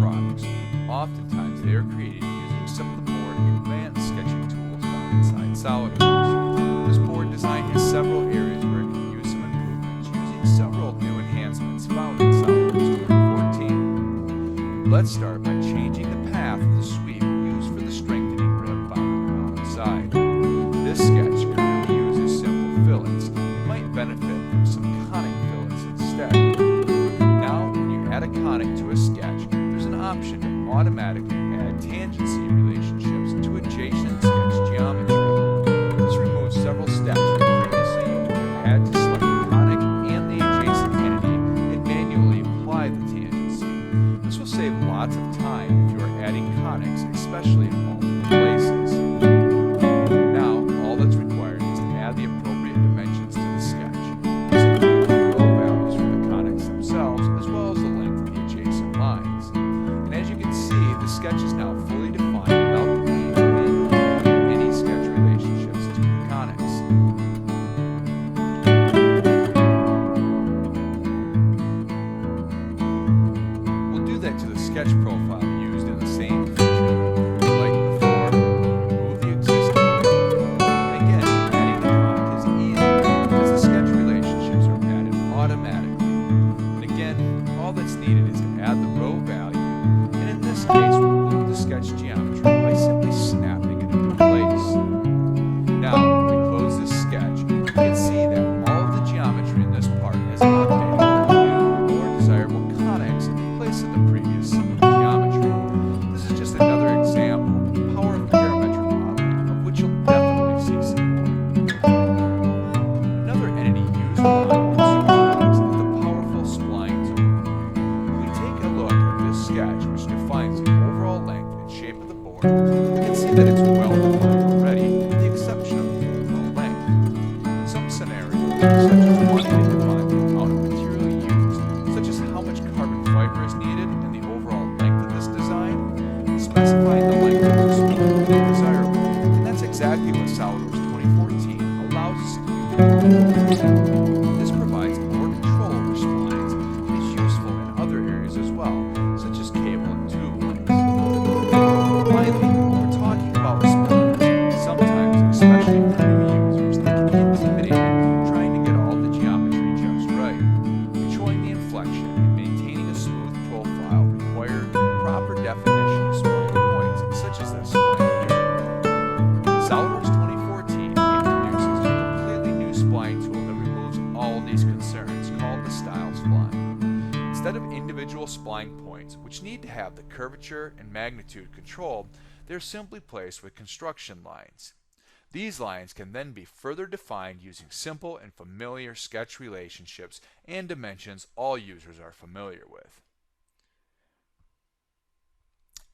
products. Oftentimes they are created using some of the more advanced sketching tools found inside SolidWorks. This board design has several areas where it can use some improvements using several new enhancements found in SolidWorks 2014. Let's start by changing the path of the sweep used for the strengthening rib found on the bottom side. This sketch currently uses simple fillets. You might benefit from some conic fillets instead. Now, when you add a conic to a sketch, there's an option to automatically add tangency relationships to adjacent sketch geometry. This removes several steps where previously you would have had to select the conic and the adjacent entity and manually apply the tangency. This will save lots of time if you are adding conics, especially in multiple places. Now, all that's required is to add the appropriate dimensions to the sketch. This includes the row values for the conics themselves, as well as the length of the adjacent lines. And as you can see, the sketch is now fully defined without the need to manually add any sketch relationships to the conics. We'll do that to the sketch profile used in the same feature. Like before, remove the existing rib. And again, adding the conic is easy as the sketch relationships are added automatically. And again, all that's needed is to add the row value, and in this case, remove the sketch geometry by simply snapping it into place. Now, when we close this sketch, you can see that all of the geometry in this part has been updated with new, more desirable conics in place of the previous geometry. This is just another example of the power of parametric modeling, of which you'll definitely see some more. Another entity used a lot in products is the powerful spline tool. If we take a look at this sketch, which defines the overall length and shape of the board, you can see that it's well defined already, with the exception of the overall length. In some scenarios, such as wanting to define the amount of material used, such as how much carbon fiber is needed and the overall length of this design, specifying the length of the spline would be desirable. And that's exactly what SolidWorks 2014 allows us to do. This provides more control over splines and is useful in other areas as well, such as cable and tube lengths. Finally, when we're talking about splines, sometimes, especially for new users, they can be intimidating trying to get all the geometry just right. Controlling the inflection and maintaining a smooth profile require proper definition of spline points, such as this spline here. SolidWorks 2014 introduces a completely new spline tool that removes all these concerns, called the style spline. Instead of individual spline points, which need to have the curvature and magnitude controlled, they're simply placed with construction lines. These lines can then be further defined using simple and familiar sketch relationships and dimensions all users are familiar with.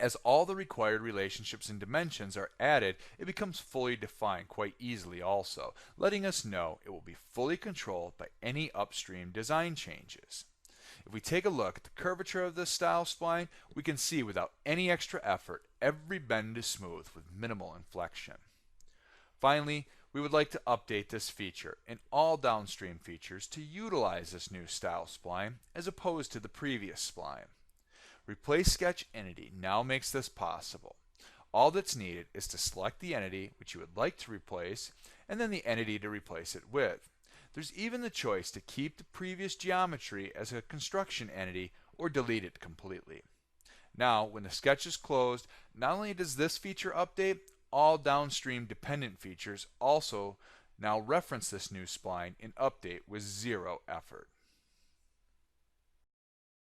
As all the required relationships and dimensions are added, it becomes fully defined quite easily also, letting us know it will be fully controlled by any upstream design changes. If we take a look at the curvature of this style spline, we can see without any extra effort, every bend is smooth with minimal inflection. Finally, we would like to update this feature and all downstream features to utilize this new style spline as opposed to the previous spline. Replace Sketch Entity now makes this possible. All that's needed is to select the entity which you would like to replace and then the entity to replace it with. There's even the choice to keep the previous geometry as a construction entity or delete it completely. Now, when the sketch is closed, not only does this feature update, all downstream dependent features also now reference this new spline and update with zero effort.